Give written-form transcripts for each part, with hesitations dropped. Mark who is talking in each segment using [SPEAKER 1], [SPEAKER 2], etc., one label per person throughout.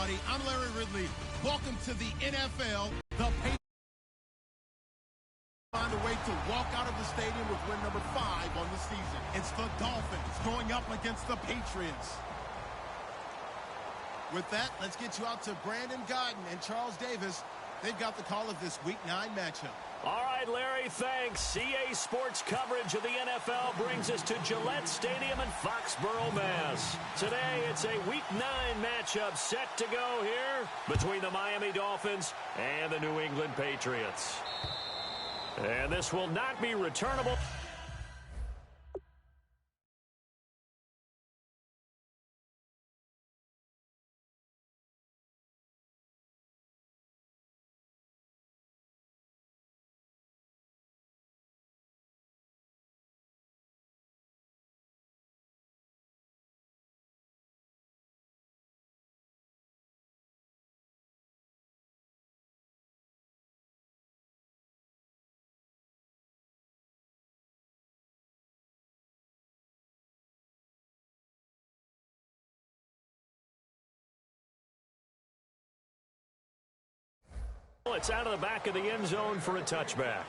[SPEAKER 1] everybody. I'm Larry Ridley. Welcome to the NFL. The Patriots find a way to walk out of the stadium with win number 5 on the season. It's the Dolphins going up against the Patriots. With that, let's get you out to Brandon Godden and Charles Davis. They've got the call of this Week 9 matchup.
[SPEAKER 2] All right, Larry, thanks. CA Sports coverage of the NFL brings us to Gillette Stadium in Foxborough, Mass. Today, it's a Week 9 matchup set to go here between the Miami Dolphins and the New England Patriots. And this will not be returnable. It's out of the back of the end zone for a touchback.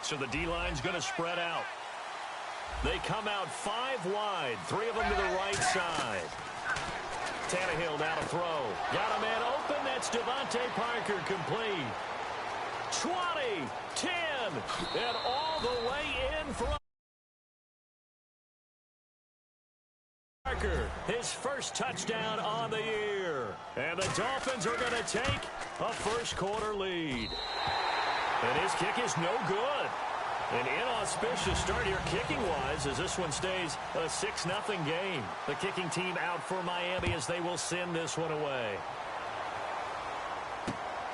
[SPEAKER 2] So the D-line's going to spread out. They come out 5 wide, 3 of them to the right side. Tannehill now to throw. Got a man open. That's Devontae Parker complete. 20, 10, and all the way in for Parker. His first touchdown on the year. And the Dolphins are going to take a first-quarter lead. And his kick is no good. An inauspicious start here kicking-wise as this one stays a 6-0 game. The kicking team out for Miami as they will send this one away.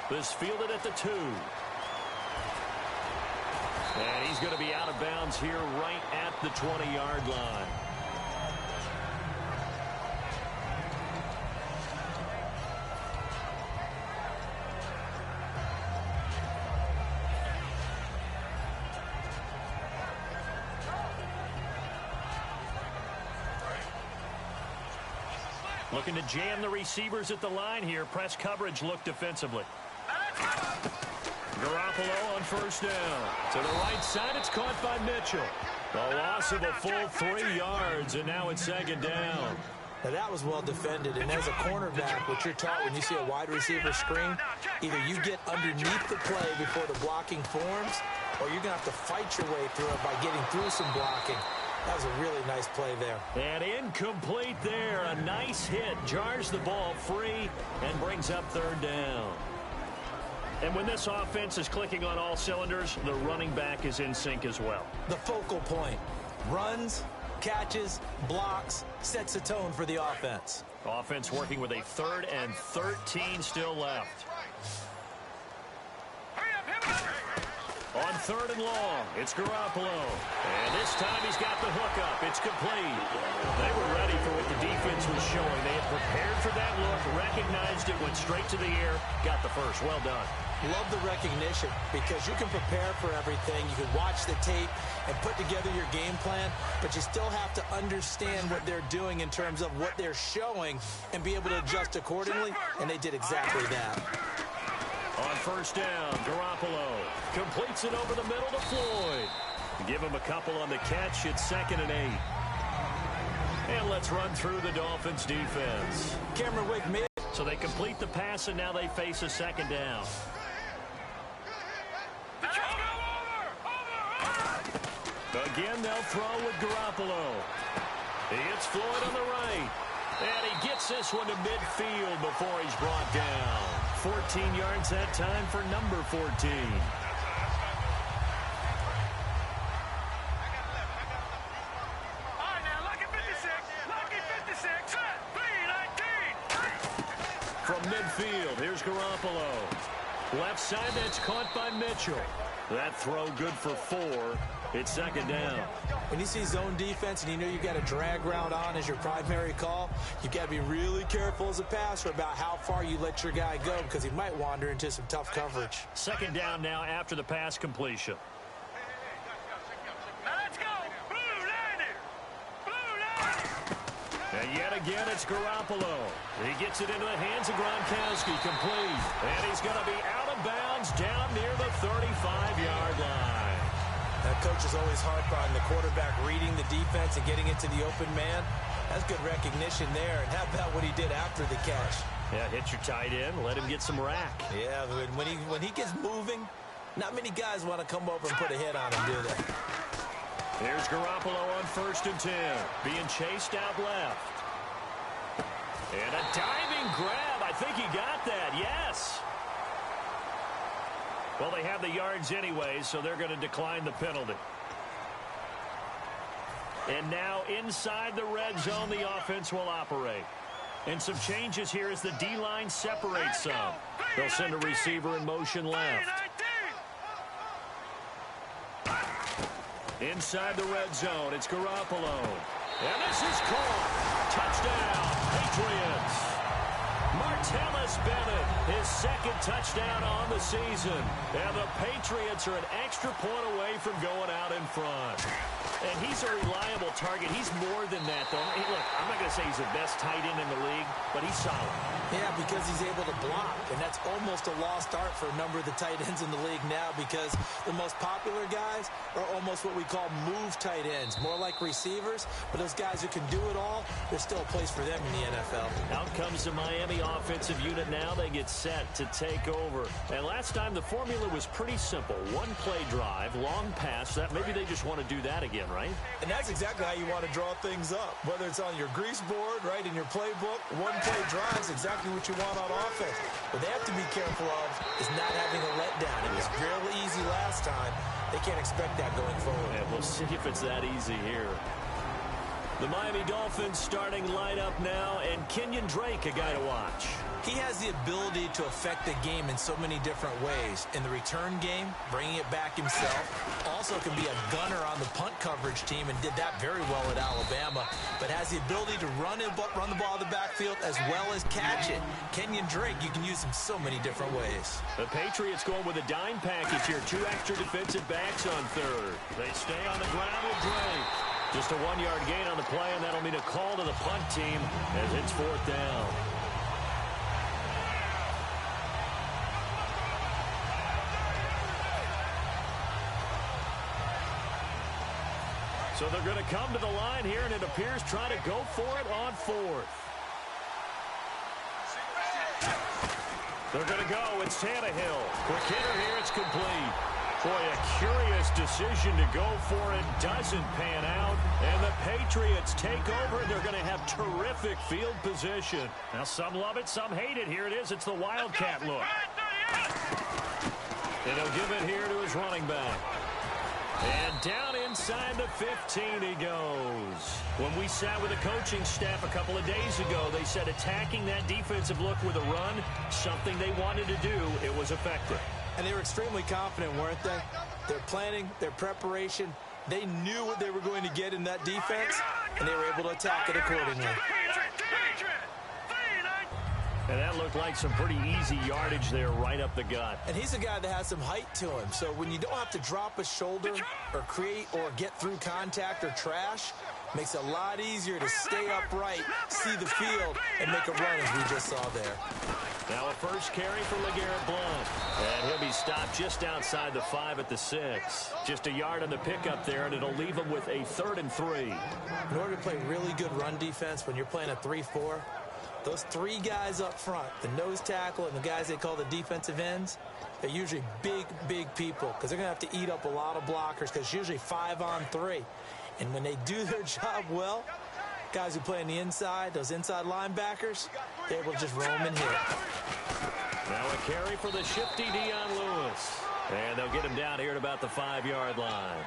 [SPEAKER 2] This fielded at the 2. And he's going to be out of bounds here right at the 20-yard line. Looking to jam the receivers at the line here. Press coverage look defensively. Garoppolo on first down. To the right side, it's caught by Mitchell. A loss of a full 3 yards, and now it's second down.
[SPEAKER 3] Now that was well defended, and as a cornerback, what you're taught when you see a wide receiver screen, either you get underneath the play before the blocking forms, or you're going to have to fight your way through it by getting through some blocking. That was a really nice play there.
[SPEAKER 2] And incomplete there. A nice hit. Jars the ball free and brings up third down. And when this offense is clicking on all cylinders, the running back is in sync as well.
[SPEAKER 3] The focal point. Runs, catches, blocks, sets a tone for the offense.
[SPEAKER 2] Offense working with a 3rd and 13 still left. On 3rd and long, it's Garoppolo. And this time he's got the hook up. It's complete. They were ready for what the defense was showing. They had prepared for that look, recognized it, went straight to the air, got the first. Well done.
[SPEAKER 3] Love the recognition because you can prepare for everything. You can watch the tape and put together your game plan, but you still have to understand what they're doing in terms of what they're showing and be able to adjust accordingly, and they did exactly that.
[SPEAKER 2] On first down, Garoppolo completes it over the middle to Floyd. Give him a couple on the catch. It's 2nd and 8. And let's run through the Dolphins defense.
[SPEAKER 3] Cameron Wake mid.
[SPEAKER 2] So they complete the pass, and now they face a 2nd down. Again, they'll throw with Garoppolo. It's Floyd on the right. And he gets this one to midfield before he's brought down. 14 yards that time for number 14. midfield. Here's Garoppolo. Left side, that's caught by Mitchell. That throw good for 4. It's second down.
[SPEAKER 3] When you see zone defense and you know you've got a drag route on as your primary call, you've got to be really careful as a passer about how far you let your guy go because he might wander into some tough coverage.
[SPEAKER 2] Second down now after the pass completion. And yet again, it's Garoppolo. He gets it into the hands of Gronkowski, complete. And he's going to be out of bounds down near the 35-yard line.
[SPEAKER 3] That coach is always hard on the quarterback reading the defense and getting into the open man. That's good recognition there. And how about what he did after the catch?
[SPEAKER 2] Yeah, hit your tight end, let him get some rack.
[SPEAKER 3] Yeah, but when he gets moving, not many guys want to come over and put a hit on him, do they?
[SPEAKER 2] Here's Garoppolo on 1st and 10, being chased out left. And a diving grab. I think he got that, yes. Well, they have the yards anyway, so they're going to decline the penalty. And now inside the red zone, the offense will operate. And some changes here as the D-line separates some. They'll send a receiver in motion left. Inside the red zone, it's Garoppolo. And this is caught. Touchdown, Patriots. Martellus Bennett, his second touchdown on the season. And the Patriots are an extra point away from going out in front. And he's a reliable target. He's more than that, though. Hey, look, I'm not going to say he's the best tight end in the league, but he's solid.
[SPEAKER 3] Yeah, because he's able to block, and that's almost a lost art for a number of the tight ends in the league now because the most popular guys are almost what we call move tight ends, more like receivers, but those guys who can do it all, there's still a place for them in the NFL.
[SPEAKER 2] Out comes the Miami offensive unit now. They get set to take over. And last time the formula was pretty simple. One play drive, long pass. That maybe they just want to do that again, right?
[SPEAKER 3] And that's exactly how you want to draw things up. Whether it's on your grease board, right, in your playbook, one play drive is exactly what you want on offense. What they have to be careful of is not having a letdown. It was real easy last time. They can't expect that going forward.
[SPEAKER 2] Yeah, we'll see if it's that easy here. The Miami Dolphins starting lineup now, and Kenyon Drake, a guy to watch.
[SPEAKER 3] He has the ability to affect the game in so many different ways. In the return game, bringing it back himself. Also can be a gunner on the punt coverage team and did that very well at Alabama. But has the ability to run the ball out of the backfield as well as catch it. Kenyon Drake, you can use him so many different ways.
[SPEAKER 2] The Patriots going with a dime package here. 2 extra defensive backs on third. They stay on the ground with Drake. Just a 1-yard gain on the play, and that'll mean a call to the punt team as it's 4th down. So they're going to come to the line here, and it appears trying to go for it on 4th. They're going to go. It's Tannehill. Quick hitter here. It's complete. Boy, a curious decision to go for it. Doesn't pan out. And the Patriots take over. They're going to have terrific field position. Now, some love it, some hate it. Here it is. It's the Wildcat look. And he'll give it here to his running back. And down inside the 15 he goes. When we sat with the coaching staff a couple of days ago, they said attacking that defensive look with a run, something they wanted to do, it was effective.
[SPEAKER 3] And they were extremely confident, weren't they? Their planning, their preparation, they knew what they were going to get in that defense, and they were able to attack it accordingly.
[SPEAKER 2] And that looked like some pretty easy yardage there right up the gut.
[SPEAKER 3] And he's a guy that has some height to him. So when you don't have to drop a shoulder or create or get through contact or trash, makes it a lot easier to stay upright, see the field, and make a run as we just saw there.
[SPEAKER 2] Now a first carry for LeGarrette Blount. And he'll be stopped just outside the 5 at the 6. Just a yard on the pickup there, and it'll leave him with a 3rd and 3.
[SPEAKER 3] In order to play really good run defense when you're playing a 3-4, those 3 guys up front, the nose tackle and the guys they call the defensive ends, they're usually big, big people because they're going to have to eat up a lot of blockers because it's usually 5 on 3. And when they do their job well, guys who play on the inside, those inside linebackers, they're able to just roam and hit.
[SPEAKER 2] Now a carry for the shifty Dion Lewis. And they'll get him down here at about the 5-yard line.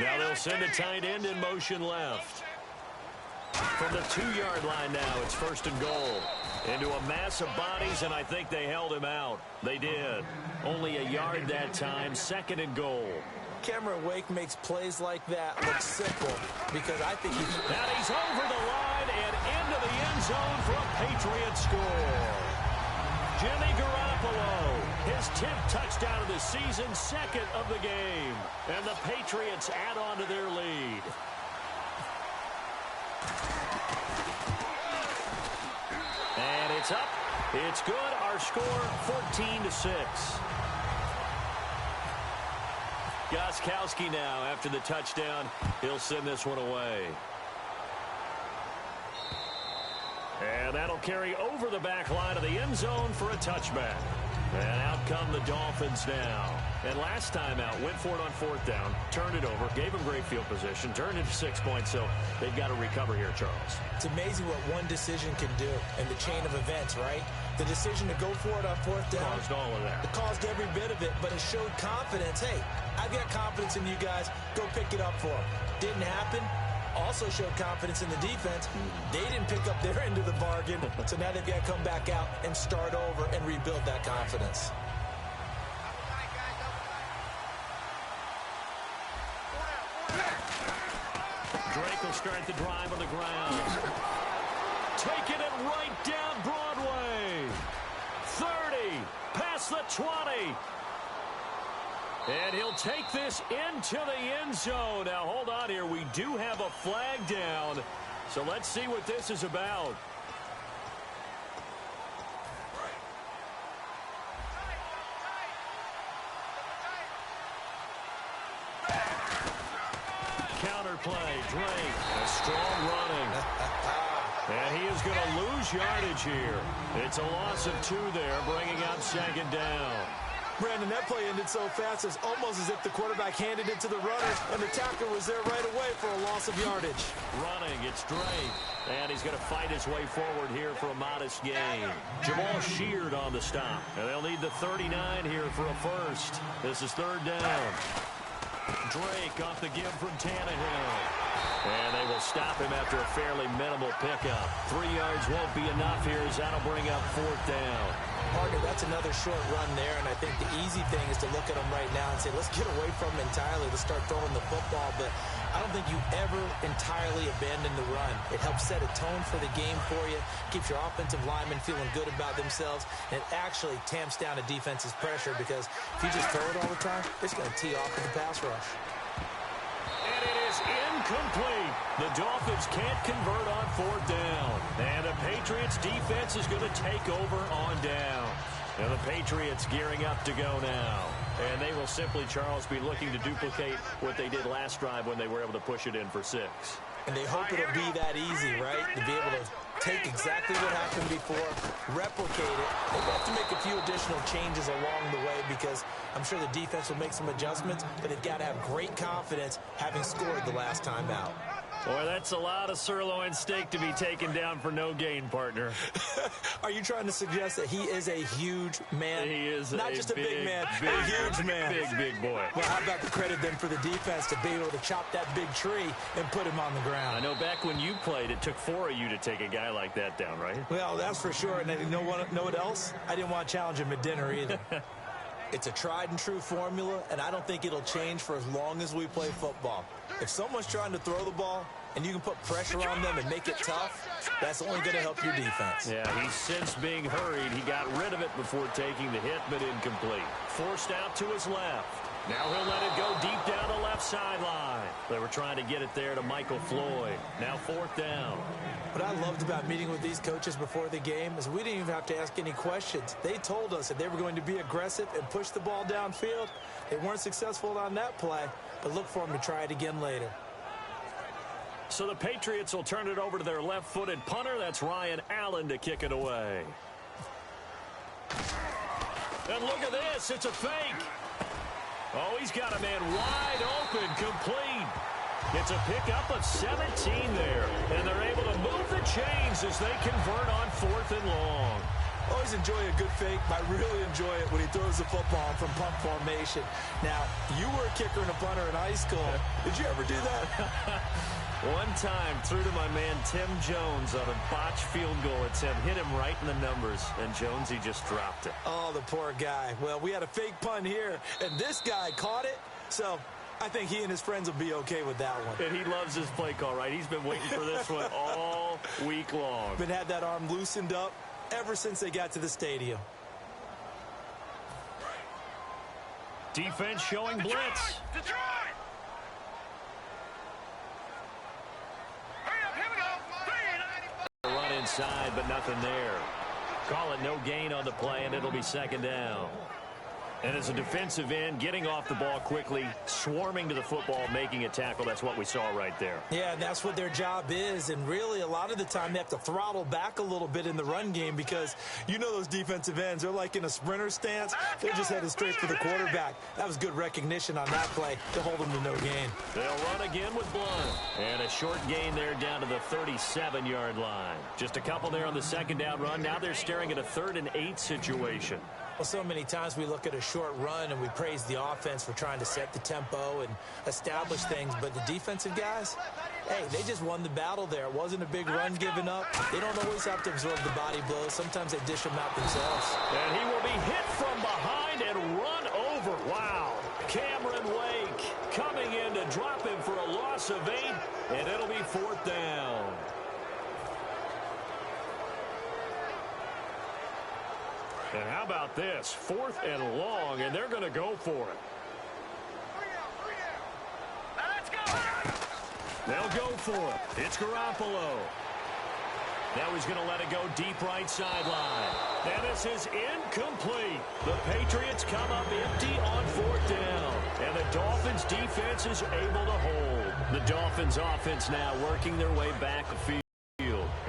[SPEAKER 2] Now they'll send a tight end in motion left. From the 2-yard line now, it's 1st and goal. Into a mass of bodies, and I think they held him out. They did. Only a yard that time, 2nd and goal.
[SPEAKER 3] Cameron Wake makes plays like that look simple because I think he's...
[SPEAKER 2] Now he's over the line and into the end zone for a Patriot score. Jimmy Garoppolo, his 10th touchdown of the season, 2nd of the game. And the Patriots add on to their lead. And it's up. It's good. Our score, 14-6. Gostkowski now after the touchdown. He'll send this one away. And that'll carry over the back line of the end zone for a touchback. And out come the Dolphins now. And last time out, went for it on 4th down, turned it over, gave them great field position, turned it to 6 points, so they've got to recover here, Charles.
[SPEAKER 3] It's amazing what one decision can do in the chain of events, right? The decision to go for it on 4th down.
[SPEAKER 2] Caused all of that.
[SPEAKER 3] It caused every bit of it, but it showed confidence. Hey, I've got confidence in you guys. Go pick it up for them. Didn't happen. Also showed confidence in the defense. They didn't pick up their end of the bargain, so now they've got to come back out and start over and rebuild that confidence.
[SPEAKER 2] Drake will start the drive on the ground. Taking it right down Broadway. 30, past the 20. And he'll take this into the end zone. Now, hold on here. We do have a flag down. So let's see what this is about. Counterplay, Drake. A strong running. And he is going to lose yardage here. It's a loss of 2 there, bringing up 2nd down.
[SPEAKER 3] Brandon, that play ended so fast, it's almost as if the quarterback handed it to the runner, and the tackler was there right away for a loss of yardage.
[SPEAKER 2] Running, it's Drake. And he's going to fight his way forward here for a modest gain. Jamal Sheard on the stop. And they'll need the 39 here for a first. This is 3rd down. Drake off the give from Tannehill. And they will stop him after a fairly minimal pickup. 3 yards won't be enough here as that'll bring up 4th down.
[SPEAKER 3] Partner, that's another short run there, and I think the easy thing is to look at him right now and say, let's get away from him entirely. Let's start throwing the football, but I don't think you ever entirely abandon the run. It helps set a tone for the game for you, keeps your offensive linemen feeling good about themselves, and it actually tamps down a defense's pressure because if you just throw it all the time, it's going to tee off with the pass rush.
[SPEAKER 2] And it is incomplete. The Dolphins can't convert on 4th down. And the Patriots defense is going to take over on down. And the Patriots gearing up to go now. And they will simply, Charles, be looking to duplicate what they did last drive when they were able to push it in for 6.
[SPEAKER 3] And they hope it'll be that easy, right? To be able to take exactly what happened before, replicate it. They'll have to make a few additional changes along the way because I'm sure the defense will make some adjustments, but they've got to have great confidence having scored the last time out.
[SPEAKER 2] Boy, that's a lot of sirloin steak to be taken down for no gain, partner.
[SPEAKER 3] Are you trying to suggest that he is a huge man?
[SPEAKER 2] He is
[SPEAKER 3] not just a big man,
[SPEAKER 2] big,
[SPEAKER 3] a huge man.
[SPEAKER 2] Big boy.
[SPEAKER 3] Well, how about the credit then for the defense to be able to chop that big tree and put him on the ground?
[SPEAKER 2] I know back when you played, it took 4 of you to take a guy like that down, right?
[SPEAKER 3] Well, that's for sure. And you know what else? I didn't want to challenge him at dinner either. It's a tried and true formula, and I don't think it'll change for as long as we play football. If someone's trying to throw the ball and you can put pressure on them and make it tough, that's only going to help your defense.
[SPEAKER 2] Yeah, he's since being hurried. He got rid of it before taking the hit, but incomplete. Forced out to his left. Now he'll let it go deep down the left sideline. They were trying to get it there to Michael Floyd. Now 4th down.
[SPEAKER 3] What I loved about meeting with these coaches before the game is we didn't even have to ask any questions. They told us that they were going to be aggressive and push the ball downfield. They weren't successful on that play, but look for them to try it again later.
[SPEAKER 2] So the Patriots will turn it over to their left-footed punter. That's Ryan Allen to kick it away. And look at this. It's a fake. Oh, he's got a man wide open, complete. It's a pickup of 17 there. And they're able to move the chains as they convert on 4th and long.
[SPEAKER 3] Always always enjoy a good fake, but I really enjoy it when he throws the football from pump formation. Now, you were a kicker and a punter in high school. Did you ever do that?
[SPEAKER 2] One time, threw to my man Tim Jones on a botched field goal attempt. Hit him right in the numbers, and Jonesy just dropped it.
[SPEAKER 3] Oh, the poor guy. Well, we had a fake punt here, and this guy caught it, so I think he and his friends will be okay with that one.
[SPEAKER 2] And he loves his play call, right? He's been waiting for this one all week long.
[SPEAKER 3] Been had that arm loosened up ever since they got to the stadium.
[SPEAKER 2] Defense showing blitz.
[SPEAKER 4] Detroit!
[SPEAKER 2] Run inside, but nothing there. Call it no gain on the play, and it'll be second down. And as a defensive end, getting off the ball quickly, swarming to the football, making a tackle, that's what we saw right there.
[SPEAKER 3] Yeah, and that's what their job is. And really, a lot of the time, they have to throttle back a little bit in the run game because you know those defensive ends, they're like in a sprinter stance. They're just headed straight for the quarterback. That was good recognition on that play to hold them to no gain.
[SPEAKER 2] They'll run again with Blunt. And a short gain there down to the 37-yard line. Just a couple there on the second down run. Now they're staring at a 3rd and 8 situation.
[SPEAKER 3] Well, so many times we look at a short run and we praise the offense for trying to set the tempo and establish things, but the defensive guys, hey, they just won the battle there. It wasn't a big run given up. They don't always have to absorb the body blows. Sometimes they dish them out themselves.
[SPEAKER 2] And he will be hit from behind and run over. Wow. Cameron Wake coming in to drop him for a loss of 8, and it'll be 4th down. And how about this? 4th and long, and they're going to go for it.
[SPEAKER 4] Let's go!
[SPEAKER 2] They'll go for it. It's Garoppolo. Now he's going to let it go deep right sideline. And this is incomplete. The Patriots come up empty on 4th down. And the Dolphins' defense is able to hold. The Dolphins' offense now working their way back the field.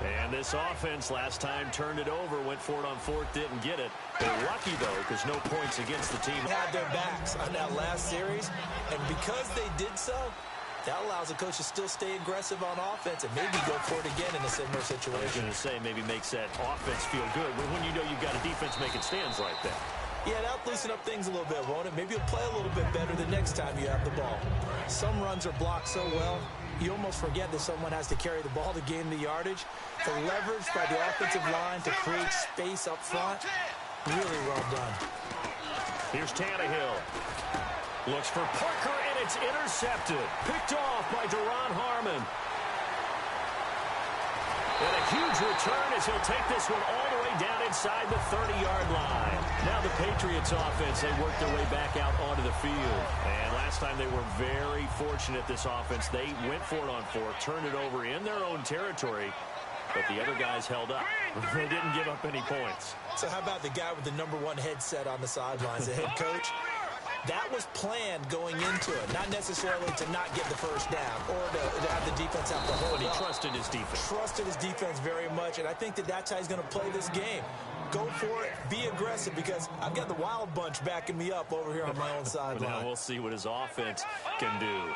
[SPEAKER 2] And this offense last time turned it over, went for it on 4th, didn't get it. They're lucky, though, because no points against the team.
[SPEAKER 3] Had their backs on that last series, and because they did so, that allows the coach to still stay aggressive on offense and maybe go for it again in a similar situation.
[SPEAKER 2] I was going to say maybe makes that offense feel good, but when you know you've got a defense making stands like that.
[SPEAKER 3] Yeah, that'll loosen up things a little bit, won't it? Maybe you'll play a little bit better the next time you have the ball. Some runs are blocked so well, you almost forget that someone has to carry the ball to gain the yardage. The leverage by the offensive line to create space up front, really well done.
[SPEAKER 2] Here's Tannehill. Looks for Parker, and it's intercepted. Picked off by Deron Harmon. And a huge return as he'll take this one all the way down inside the 30-yard line. Now the Patriots offense, they work their way back out onto the field. And last time they were very fortunate, this offense. They went for it on 4th, turned it over in their own territory, but the other guys held up. They didn't give up any points.
[SPEAKER 3] So how about the guy with the #1 headset on the sidelines, the head coach? That was planned going into it, not necessarily to not get the first down or to have the defense have to hold
[SPEAKER 2] But he
[SPEAKER 3] up.
[SPEAKER 2] trusted his defense.
[SPEAKER 3] Trusted his defense very much, and I think that that's how he's going to play this game. Go for it, be aggressive, because I've got the wild bunch backing me up over here on my own sideline.
[SPEAKER 2] Now we'll see what his offense can do.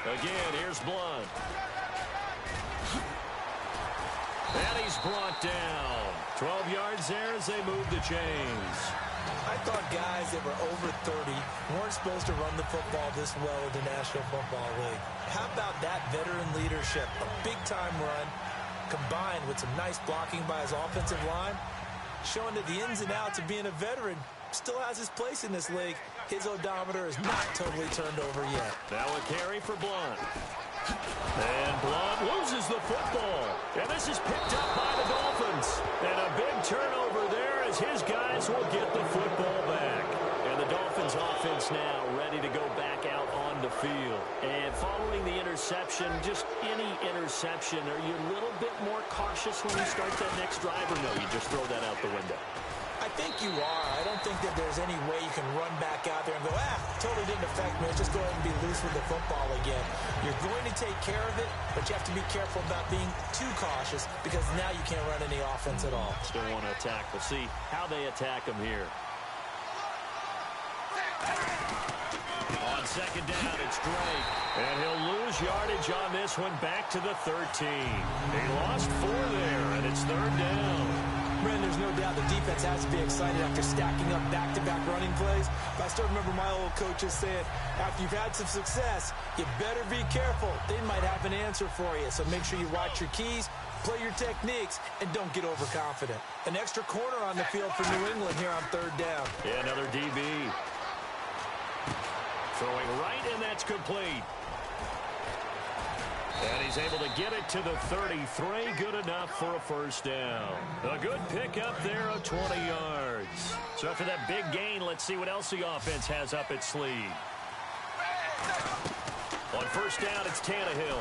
[SPEAKER 2] Again, here's Blunt. And he's brought down. 12 yards there as they move the chains.
[SPEAKER 3] I thought guys that were over 30 weren't supposed to run the football this well in the National Football League. How about that veteran leadership? A big-time run combined with some nice blocking by his offensive line, showing that the ins and outs of being a veteran still has his place in this league. His odometer is not totally turned over yet.
[SPEAKER 2] Now a carry for Blunt. And Blunt loses the football. And this is picked up by the Dolphins. And a big turnover there as his guys will get the football back. And the Dolphins offense now ready to go back out on the field. And following the interception, just any interception, are you a little bit more cautious when you start that next drive, or no, you just throw that out the window?
[SPEAKER 3] I think you are. I don't think that there's any way you can run back out there and go, totally didn't affect me. Let's just go ahead and be loose with the football again. You're going to take care of it, but you have to be careful about being too cautious because now you can't run any offense at all.
[SPEAKER 2] Still want to attack. We'll see how they attack them here. On second down. It's Drake. And he'll lose yardage on this one back to the 13. He lost 4 there, and it's third down.
[SPEAKER 3] Brandon, there's no doubt the defense has to be excited after stacking up back-to-back running plays. But I still remember my old coaches saying, after you've had some success, you better be careful. They might have an answer for you. So make sure you watch your keys, play your techniques, and don't get overconfident. An extra corner on the field for New England here on third down.
[SPEAKER 2] Yeah, another DB. Throwing right, and that's complete. And he's able to get it to the 33. Good enough for a first down. A good pickup there of 20 yards. So after that big gain, let's see what else the offense has up its sleeve. On first down, it's Tannehill.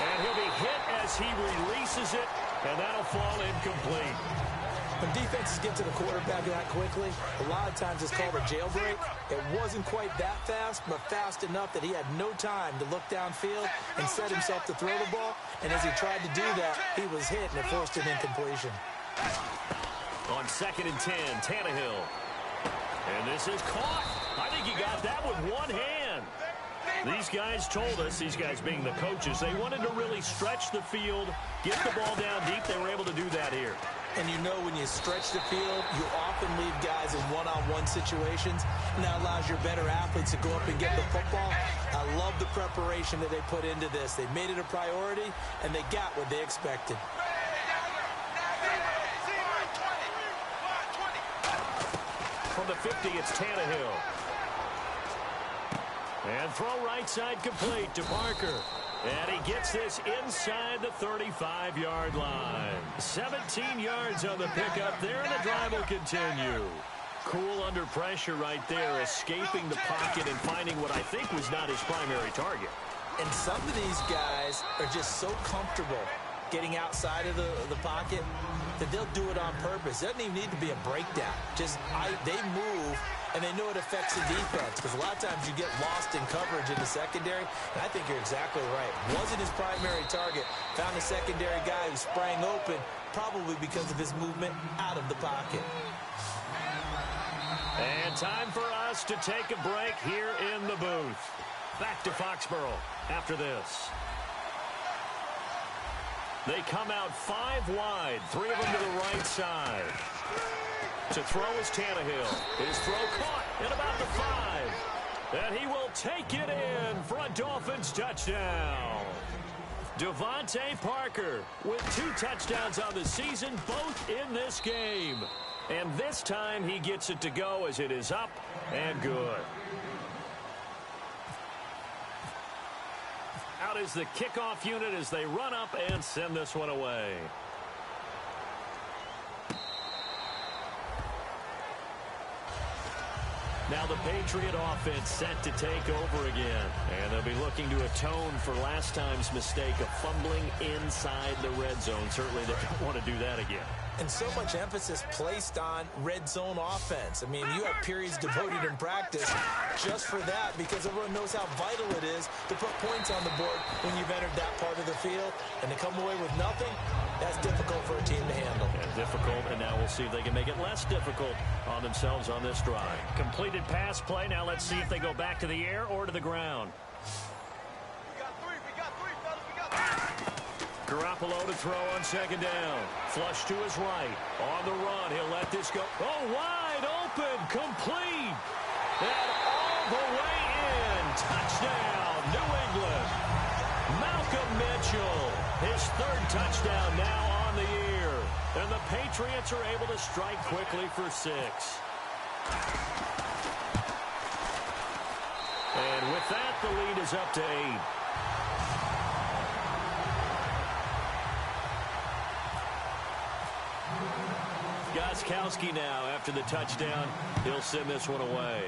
[SPEAKER 2] And he'll be hit as he releases it, and that'll fall incomplete.
[SPEAKER 3] When defenses get to the quarterback that quickly, a lot of times it's called a jailbreak. It wasn't quite that fast, but fast enough that he had no time to look downfield and set himself to throw the ball. And as he tried to do that, he was hit, and it forced an incompletion.
[SPEAKER 2] On 2nd and 10, Tannehill. And this is caught. I think he got that with one hand. These guys told us, these guys being the coaches, they wanted to really stretch the field, get the ball down deep. They were able to do that here.
[SPEAKER 3] And you know when you stretch the field, you often leave guys in one-on-one situations, and that allows your better athletes to go up and get the football. I love the preparation that they put into this. They made it a priority, and they got what they expected.
[SPEAKER 2] From the 50, it's Tannehill. And throw right side complete to Parker. And he gets this inside the 35-yard line. 17 yards on the pickup there, and the drive will continue. Cool under pressure right there, escaping the pocket and finding what I think was not his primary target.
[SPEAKER 3] And some of these guys are just so comfortable getting outside of the pocket that they'll do it on purpose. It doesn't even need to be a breakdown. They move, and they know it affects the defense, because a lot of times you get lost in coverage in the secondary, and I think you're exactly right. Wasn't his primary target. Found a secondary guy who sprang open, probably because of his movement out of the pocket.
[SPEAKER 2] And time for us to take a break here in the booth. Back to Foxborough after this. They come out 5 wide, 3 of them to the right side. To throw is Tannehill. His throw caught at about the 5. And he will take it in for a Dolphins touchdown. Devontae Parker with 2 touchdowns on the season, both in this game. And this time he gets it to go as it is up and good. Out is the kickoff unit as they run up and send this one away. Now the Patriot offense set to take over again. And they'll be looking to atone for last time's mistake of fumbling inside the red zone. Certainly they don't want to do that again.
[SPEAKER 3] And so much emphasis placed on red zone offense. I mean, you have periods devoted in practice just for that, because everyone knows how vital it is to put points on the board when you've entered that part of the field. And to come away with nothing, that's difficult for a team to handle.
[SPEAKER 2] Yeah, difficult, and now we'll see if they can make it less difficult on themselves on this drive. Completed pass play. Now let's see if they go back to the air or to the ground. Garoppolo to throw on 2nd down. Flush to his right. On the run, he'll let this go. Oh, wide open, complete. And all the way in. Touchdown, New England. Malcolm Mitchell, his 3rd touchdown now on the year. And the Patriots are able to strike quickly for 6. And with that, the lead is up to 8. Gostkowski now after the touchdown. He'll send this one away.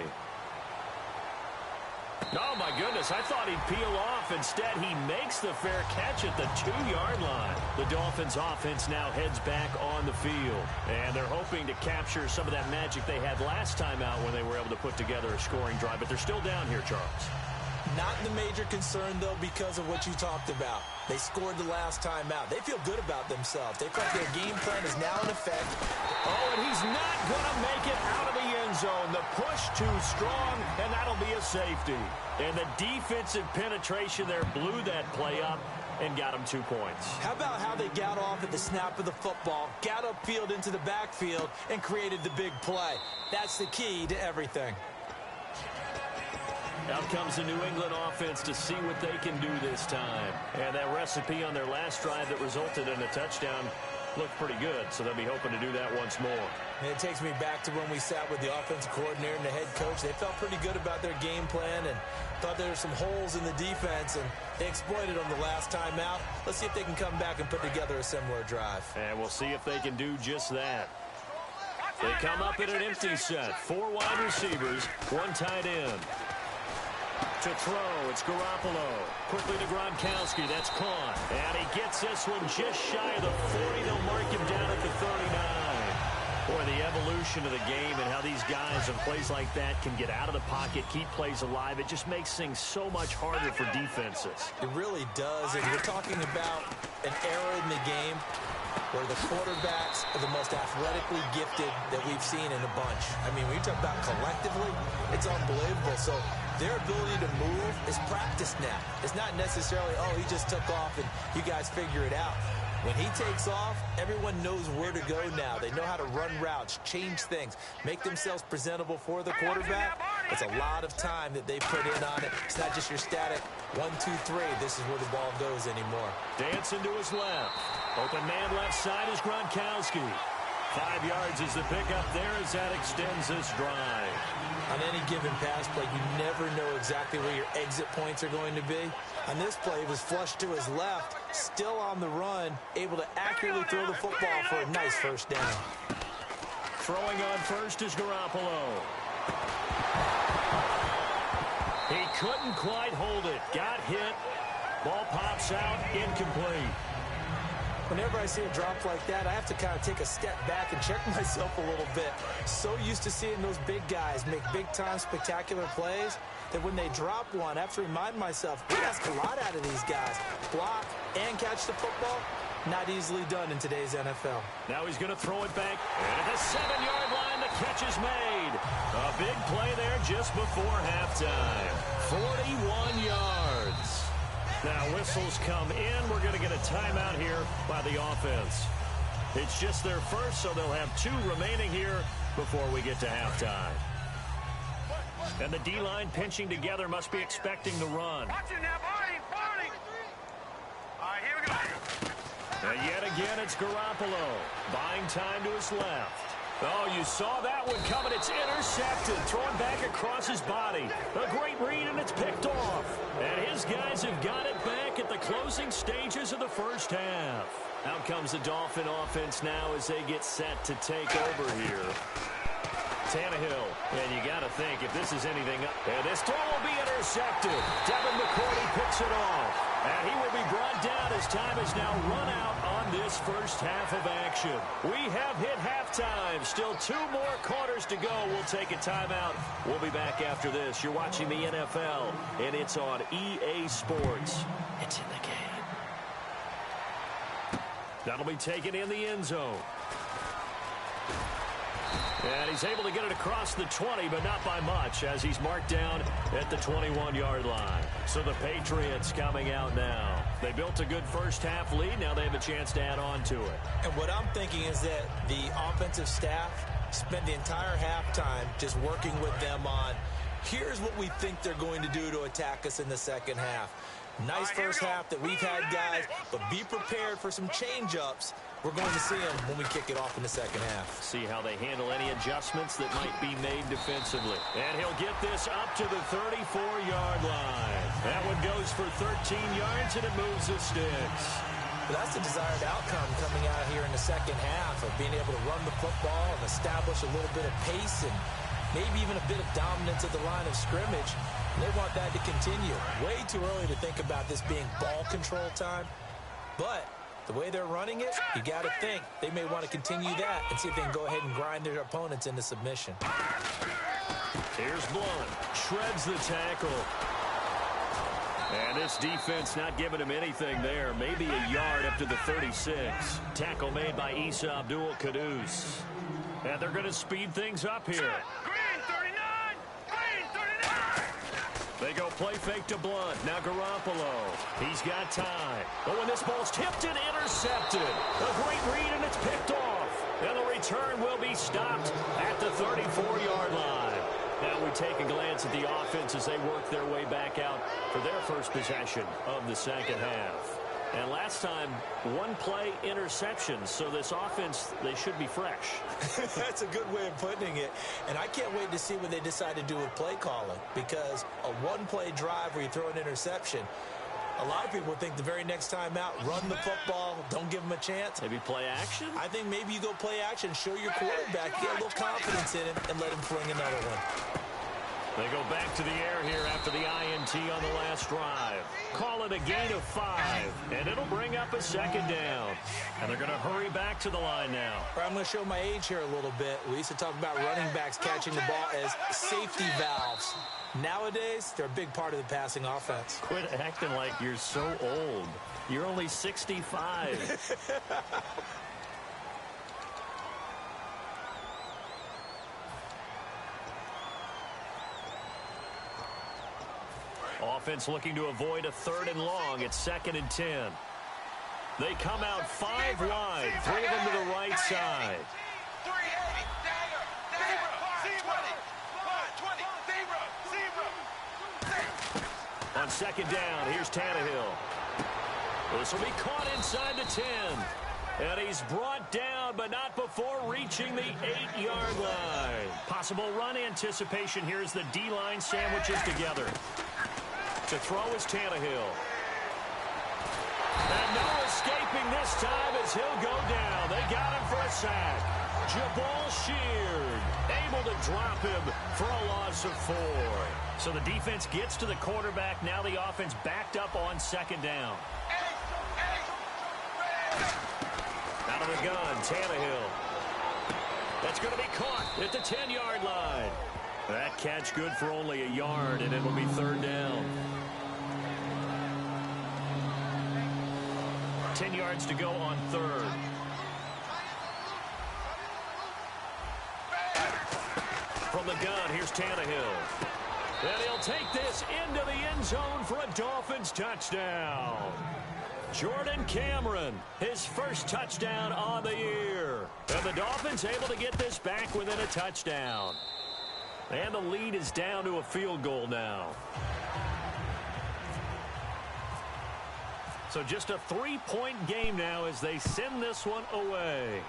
[SPEAKER 2] Oh, my goodness. I thought he'd peel off. Instead, he makes the fair catch at the 2-yard line. The Dolphins offense now heads back on the field. And they're hoping to capture some of that magic they had last time out when they were able to put together a scoring drive. But they're still down here, Charles.
[SPEAKER 3] Not the major concern, though, because of what you talked about. They scored the last time out. They feel good about themselves. They feel like their game plan is now in effect.
[SPEAKER 2] Oh, and he's not going to make it out of the end zone. The push too strong, and that'll be a safety. And the defensive penetration there blew that play up and got him 2 points.
[SPEAKER 3] How about how they got off at the snap of the football, got upfield into the backfield, and created the big play? That's the key to everything.
[SPEAKER 2] Out comes the New England offense to see what they can do this time. And that recipe on their last drive that resulted in a touchdown looked pretty good, so they'll be hoping to do that once more.
[SPEAKER 3] And it takes me back to when we sat with the offensive coordinator and the head coach. They felt pretty good about their game plan and thought there were some holes in the defense, and they exploited them the last time out. Let's see if they can come back and put together a similar drive.
[SPEAKER 2] And we'll see if they can do just that. They come up in an empty set. 4 wide receivers, 1 tight end. To throw, it's Garoppolo. Quickly to Gronkowski, that's caught. And he gets this one just shy of the 40. They'll mark him down at the 39. Boy, the evolution of the game and how these guys in plays like that can get out of the pocket, keep plays alive, it just makes things so much harder for defenses.
[SPEAKER 3] It really does. And we're talking about an era in the game where the quarterbacks are the most athletically gifted that we've seen in a bunch. I mean, when you talk about collectively, it's unbelievable. So their ability to move is practiced now. It's not necessarily, oh, he just took off and you guys figure it out. When he takes off, everyone knows where to go now. They know how to run routes, change things, make themselves presentable for the quarterback. It's a lot of time that they put in on it. It's not just your static 1, 2, 3. This is where the ball goes anymore.
[SPEAKER 2] Dancing to his left. Open man left side is Gronkowski. 5 yards is the pickup there as that extends this drive.
[SPEAKER 3] On any given pass play, you never know exactly where your exit points are going to be. On this play, he was flushed to his left, still on the run, able to accurately throw the football for a nice first down.
[SPEAKER 2] Throwing on first is Garoppolo. He couldn't quite hold it. Got hit. Ball pops out, incomplete.
[SPEAKER 3] Whenever I see a drop like that, I have to kind of take a step back and check myself a little bit. So used to seeing those big guys make big-time spectacular plays that when they drop one, I have to remind myself, we ask a lot out of these guys. Block and catch the football, not easily done in today's NFL.
[SPEAKER 2] Now he's going to throw it back. And at the 7-yard line, the catch is made. A big play there just before halftime. 41 yards. Now whistles come in. We're going to get a timeout here by the offense. It's just their first, so they'll have 2 remaining here before we get to halftime. And the D-line pinching together must be expecting the run. And yet again, it's Garoppolo. Buying time to his left. Oh, you saw that one coming. It's intercepted. Thrown back across his body. A great read, and it's picked off. And his guys have got it back at the closing stages of the first half. Out comes the Dolphin offense now as they get set to take over here. Tannehill, and you got to think if this is anything up, and this throw will be intercepted. Devin McCourty picks it off, and he will be brought down as time is now run out on this first half of action. We have hit halftime. Still 2 more quarters to go. We'll take a timeout. We'll be back after this. You're watching the NFL, and it's on EA Sports. It's in the game. That'll be taken in the end zone. And he's able to get it across the 20, but not by much, as he's marked down at the 21-yard line. So the Patriots coming out now. They built a good first-half lead. Now they have a chance to add on to it.
[SPEAKER 3] And what I'm thinking is that the offensive staff spent the entire halftime just working with them on, here's what we think they're going to do to attack us in the second half. Nice first half that we've had, guys, but be prepared for some change-ups. We're going to see them when we kick it off in the second half.
[SPEAKER 2] See how they handle any adjustments that might be made defensively. And he'll get this up to the 34-yard line. That one goes for 13 yards, and it moves the sticks.
[SPEAKER 3] But that's the desired outcome coming out here in the second half of being able to run the football and establish a little bit of pace and maybe even a bit of dominance at the line of scrimmage. And they want that to continue. Way too early to think about this being ball control time. But the way they're running it, you got to think they may want to continue that and see if they can go ahead and grind their opponents into submission.
[SPEAKER 2] Here's Blunt. Shreds the tackle. And this defense not giving him anything there. Maybe a yard up to the 36. Tackle made by Isa Abdul-Quddus. And they're going to speed things up here.
[SPEAKER 4] Green 39! Green 39!
[SPEAKER 2] They go play fake to Blunt. Now Garoppolo. He's got time. But when this ball's tipped and intercepted. A great read, and it's picked off. And the return will be stopped at the 34-yard line. Now we take a glance at the offense as they work their way back out for their first possession of the second half. And last time, one play interception. So this offense, they should be fresh.
[SPEAKER 3] That's a good way of putting it. And I can't wait to see what they decide to do with play calling. Because a one-play drive where you throw an interception, a lot of people think the very next time out, run the football, don't give them a chance.
[SPEAKER 2] Maybe play action?
[SPEAKER 3] I think maybe you go play action, show your quarterback, get a little confidence in him, and let him fling another one.
[SPEAKER 2] They go back to the air here after the INT on the last drive. Call it a gain of 5, and it'll bring up a second down. And they're going to hurry back to the line now.
[SPEAKER 3] I'm going to show my age here a little bit. We used to talk about running backs catching the ball as safety valves. Nowadays, they're a big part of the passing offense.
[SPEAKER 2] Quit acting like you're so old. You're only 65. Offense looking to avoid a 3rd and long. It's 2nd and 10. They come out 5 wide, 3 of them to the right side.
[SPEAKER 4] 380,
[SPEAKER 2] On 2nd down, here's Tannehill. This will be caught inside the 10. And he's brought down, but not before reaching the 8-yard line. Possible run anticipation here as the D-line sandwiches together. To throw is Tannehill. And no escaping this time as he'll go down. They got him for a sack. Jabal Sheard able to drop him for a loss of 4. So the defense gets to the quarterback. Now the offense backed up on 2nd down. Out of the gun, Tannehill. That's going to be caught at the 10-yard line. That catch good for only a yard, and it will be 3rd down. 10 yards to go on 3rd. From the gun, here's Tannehill. And he'll take this into the end zone for a Dolphins touchdown. Jordan Cameron, his first touchdown on the year. And the Dolphins able to get this back within a touchdown. And the lead is down to a field goal now. So just a 3-point game now as they send this one away.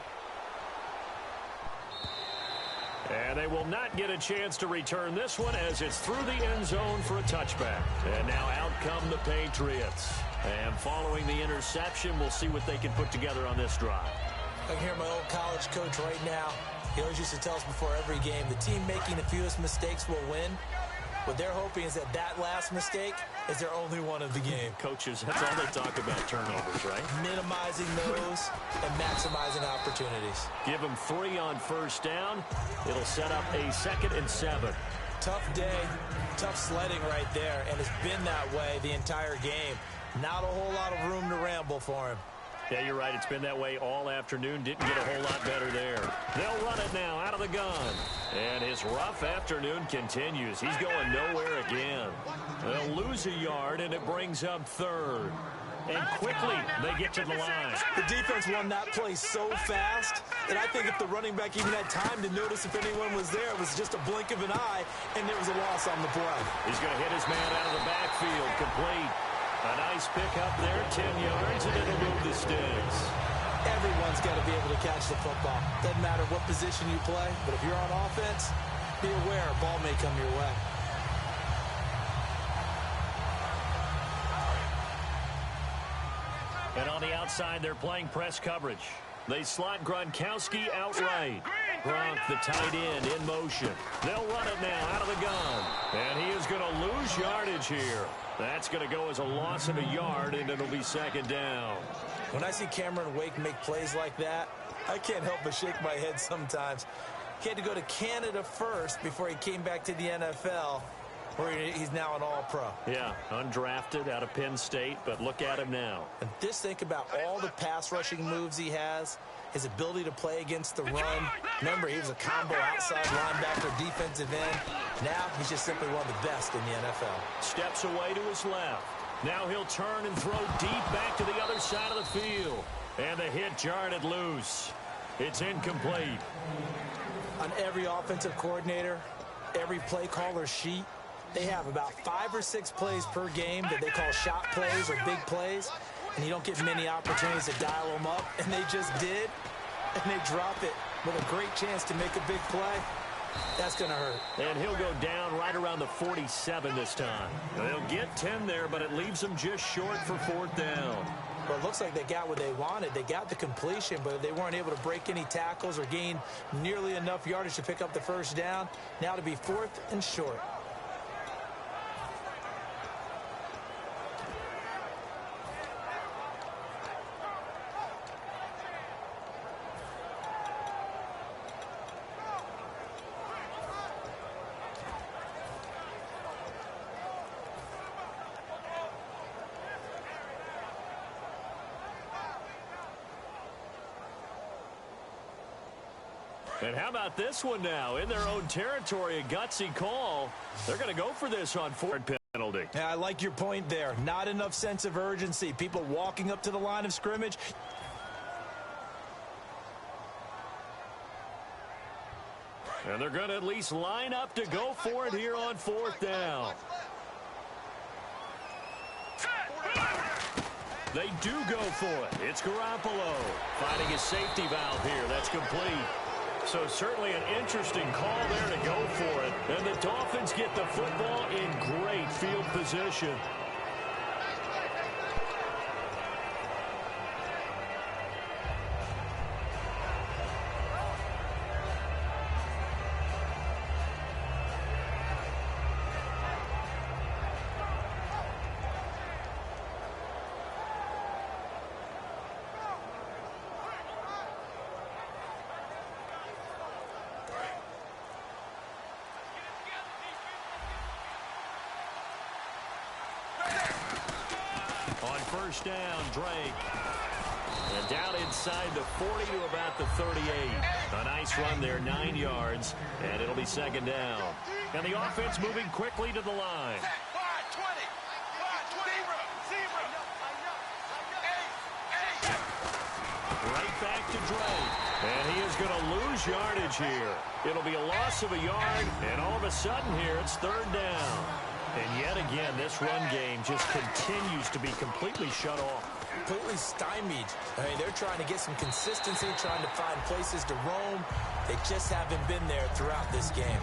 [SPEAKER 2] And they will not get a chance to return this one as it's through the end zone for a touchback. And now out come the Patriots. And following the interception, we'll see what they can put together on this drive.
[SPEAKER 3] I can hear my old college coach right now. He always used to tell us before every game, the team making the fewest mistakes will win. What they're hoping is that last mistake is their only one of the game.
[SPEAKER 2] Coaches, that's all they talk about, turnovers, right?
[SPEAKER 3] Minimizing those and maximizing opportunities.
[SPEAKER 2] Give them 3 on 1st down. It'll set up a 2nd and 7.
[SPEAKER 3] Tough day, tough sledding right there, and it's been that way the entire game. Not a whole lot of room to ramble for him.
[SPEAKER 2] Yeah, you're right. It's been that way all afternoon. Didn't get a whole lot better there. They'll run it now out of the gun. And his rough afternoon continues. He's going nowhere again. They'll lose a yard, and it brings up 3rd. And quickly, they get to the line.
[SPEAKER 3] The defense won that play so fast that I think if the running back even had time to notice if anyone was there, it was just a blink of an eye, and there was a loss on the play.
[SPEAKER 2] He's going to hit his man out of the backfield. Complete. A nice pick up there, 10 yards, and it'll move the sticks.
[SPEAKER 3] Everyone's got to be able to catch the football. Doesn't matter what position you play, but if you're on offense, be aware a ball may come your way.
[SPEAKER 2] And on the outside, they're playing press coverage. They slot Gronkowski outright. Gronk, the tight end, in motion. They'll run it now out of the gun. And he is going to lose yardage here. That's going to go as a loss of a yard, and it'll be 2nd down.
[SPEAKER 3] When I see Cameron Wake make plays like that, I can't help but shake my head sometimes. He had to go to Canada first before he came back to the NFL. where he's now an all-pro.
[SPEAKER 2] Yeah, undrafted out of Penn State, but look at him now.
[SPEAKER 3] And just think about all the pass-rushing moves he has, his ability to play against the run. Remember, he was a combo outside linebacker, defensive end. Now he's just simply one of the best in the NFL.
[SPEAKER 2] Steps away to his left. Now he'll turn and throw deep back to the other side of the field. And the hit jarred it loose. It's incomplete.
[SPEAKER 3] On every offensive coordinator, every play caller sheet, they have about 5 or 6 plays per game that they call shot plays or big plays, and you don't get many opportunities to dial them up, and they just did, and they drop it with a great chance to make a big play. That's going to hurt.
[SPEAKER 2] And he'll go down right around the 47 this time. They'll get 10 there, but it leaves them just short for 4th down.
[SPEAKER 3] Well, it looks like they got what they wanted. They got the completion, but they weren't able to break any tackles or gain nearly enough yardage to pick up the first down. Now to be 4th and short.
[SPEAKER 2] And how about this one now? In their own territory, a gutsy call. They're going to go for this on 4th penalty.
[SPEAKER 3] Yeah, I like your point there. Not enough sense of urgency. People walking up to the line of scrimmage.
[SPEAKER 2] And they're going to at least line up to go for it here on 4th down. They do go for it. It's Garoppolo finding his safety valve here. That's complete. So certainly an interesting call there to go for it. And the Dolphins get the football in great field position. On 1st down, Drake. And down inside the 40 to about the 38. A nice run there, 9 yards. And it'll be 2nd down. And the offense moving quickly to the line.
[SPEAKER 4] 5, 20, 5, 20, 0, 8, 8.
[SPEAKER 2] Right back to Drake. And he is going to lose yardage here. It'll be a loss of a yard. And all of a sudden here, it's 3rd down. And yet again, this run game just continues to be completely shut off.
[SPEAKER 3] Completely stymied. I mean, they're trying to get some consistency, trying to find places to roam. They just haven't been there throughout this game.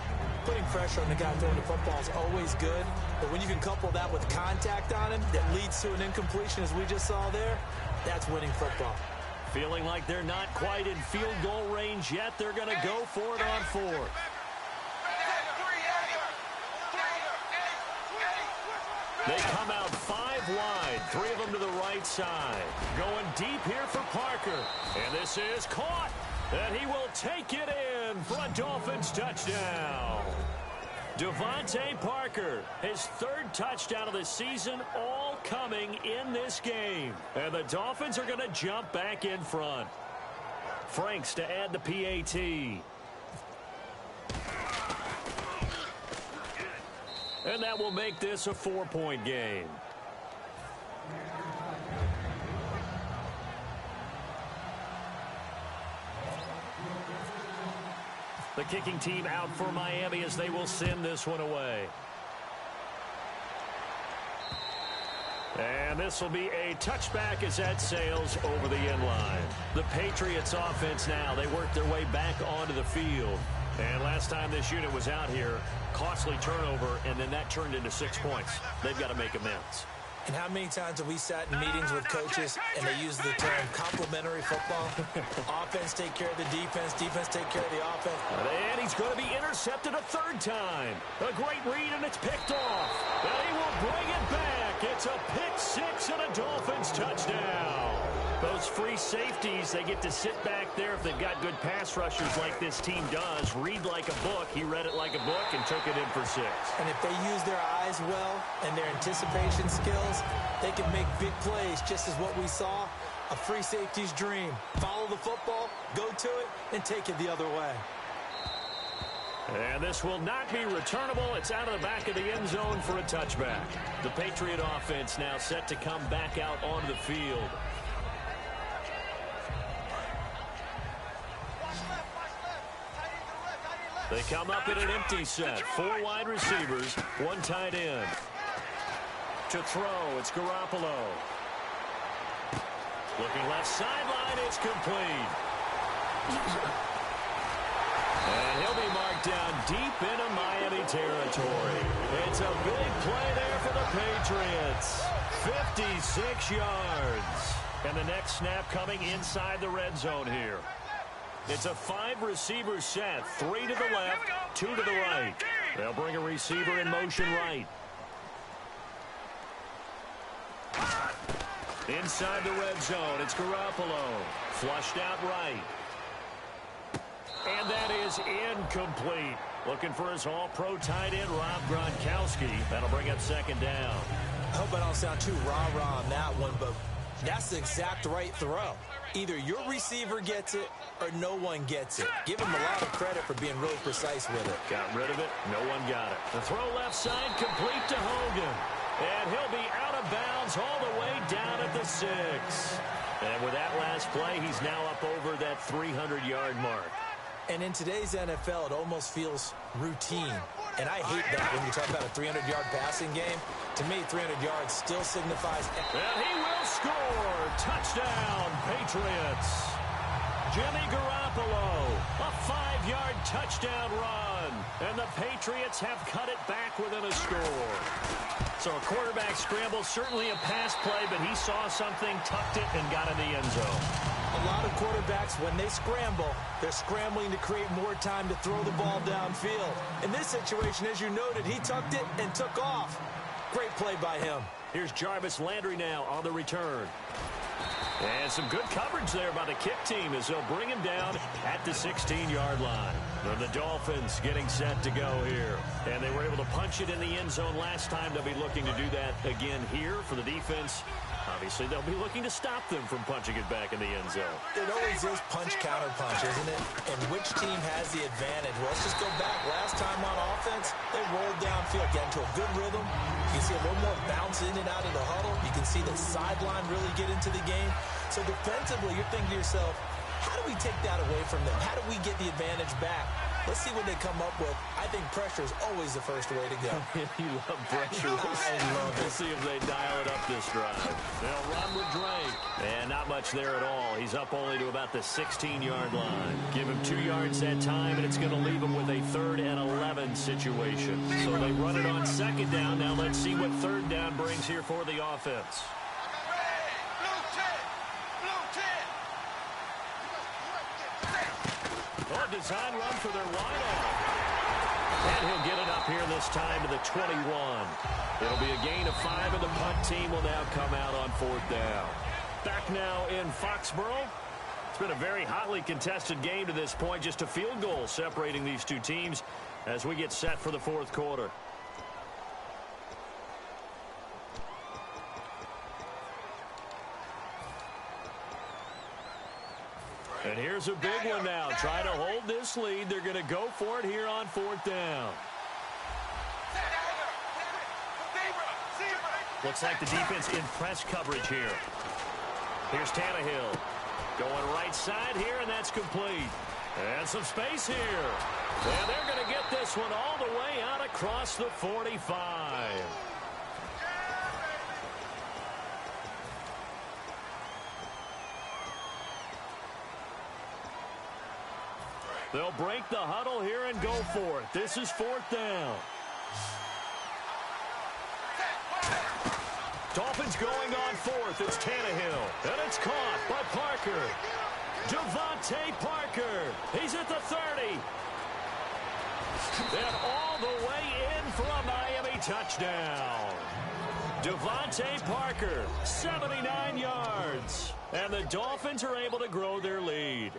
[SPEAKER 3] Putting pressure on the guy throwing the football is always good, but when you can couple that with contact on him that leads to an incompletion, as we just saw there, that's winning football.
[SPEAKER 2] Feeling like they're not quite in field goal range yet, they're going to go for it on 4th. They come out 5 wide, 3 of them to the right side. Going deep here for Parker. And this is caught. And he will take it in for a Dolphins touchdown. Devontae Parker, his 3rd touchdown of the season, all coming in this game. And the Dolphins are going to jump back in front. Franks to add the PAT. And that will make this a 4-point game. The kicking team out for Miami as they will send this one away. And this will be a touchback as that sails over the end line. The Patriots offense now, they work their way back onto the field. And last time this unit was out here, costly turnover, and then that turned into 6 points. They've got to make amends.
[SPEAKER 3] And how many times have we sat in meetings with coaches and they use the term complementary football? Offense take care of the defense, defense take care of the offense.
[SPEAKER 2] And he's going to be intercepted a 3rd time. A great read, and it's picked off. And he will bring it back. It's a pick 6 and a Dolphins touchdown. Those free safeties, they get to sit back there if they've got good pass rushers like this team does. Read like a book. He read it like a book and took it in for 6.
[SPEAKER 3] And if they use their eyes well and their anticipation skills, they can make big plays, just as what we saw. A free safety's dream. Follow the football, go to it, and take it the other way.
[SPEAKER 2] And this will not be returnable. It's out of the back of the end zone for a touchback. The Patriot offense now set to come back out onto the field. They come up in an empty set. 4 wide receivers, 1 tight end. To throw, it's Garoppolo. Looking left sideline, it's complete. And he'll be marked down deep into Miami territory. It's a big play there for the Patriots. 56 yards. And the next snap coming inside the red zone here. It's a 5-receiver set. 3 to the left, 2 to the right. They'll bring a receiver in motion right. Inside the red zone, it's Garoppolo. Flushed out right. And that is incomplete. Looking for his all-pro tight end, Rob Gronkowski. That'll bring up 2nd down.
[SPEAKER 3] I hope I don't sound too rah-rah on that one, but that's the exact right throw. Either your receiver gets it or no one gets it. Give him a lot of credit for being really precise with it.
[SPEAKER 2] Got rid of it. No one got it. The throw left side complete to Hogan. And he'll be out of bounds all the way down at the 6. And with that last play, he's now up over that 300-yard mark.
[SPEAKER 3] And in today's NFL, it almost feels routine. And I hate that when you talk about a 300-yard passing game. To me, 300 yards still signifies...
[SPEAKER 2] And he will score. Touchdown, Patriots. Jimmy Garoppolo, a 5-yard touchdown run. And the Patriots have cut it back within a score. So a quarterback scramble, certainly a pass play, but he saw something, tucked it, and got in the end zone.
[SPEAKER 3] A lot of quarterbacks, when they scramble, they're scrambling to create more time to throw the ball downfield. In this situation, as you noted, he tucked it and took off. Great play by him.
[SPEAKER 2] Here's Jarvis Landry now on the return. And some good coverage there by the kick team as they'll bring him down at the 16-yard line. And the Dolphins getting set to go here. And they were able to punch it in the end zone last time. They'll be looking to do that again here for the defense. Obviously, they'll be looking to stop them from punching it back in the end zone.
[SPEAKER 3] It always is punch-counter-punch, isn't it? And which team has the advantage? Well, let's just go back. Last time on offense, they rolled downfield, get into a good rhythm. You can see a little more bounce in and out of the huddle. You can see the sideline really get into the game. So defensively, you're thinking to yourself, how do we take that away from them? How do we get the advantage back? Let's see what they come up with. I think pressure is always the first way to go.
[SPEAKER 2] You love pressure.
[SPEAKER 3] I love it.
[SPEAKER 2] We'll see if they dial it up this drive. They'll run with Drake. And not much there at all. He's up only to about the 16-yard line. Give him 2 yards that time, and it's going to leave him with a 3rd and 11 situation. So they run it on 2nd down. Now let's see what 3rd down brings here for the offense. Oh, design run for their wideout. And he'll get it up here this time to the 21. It'll be a gain of 5, and the punt team will now come out on 4th down. Back now in Foxborough. It's been a very hotly contested game to this point. Just a field goal separating these two teams as we get set for the 4th quarter. And here's a big one now. Try to hold this lead. They're going to go for it here on 4th down. Looks like the defense in press coverage here. Here's Tannehill. Going right side here, and that's complete. And some space here. And they're going to get this one all the way out across the 45. They'll break the huddle here and go for it. This is 4th down. Dolphins going on 4th. It's Tannehill. And it's caught by Parker. Devontae Parker. He's at the 30. And all the way in for a Miami touchdown. Devontae Parker, 79 yards. And the Dolphins are able to grow their lead.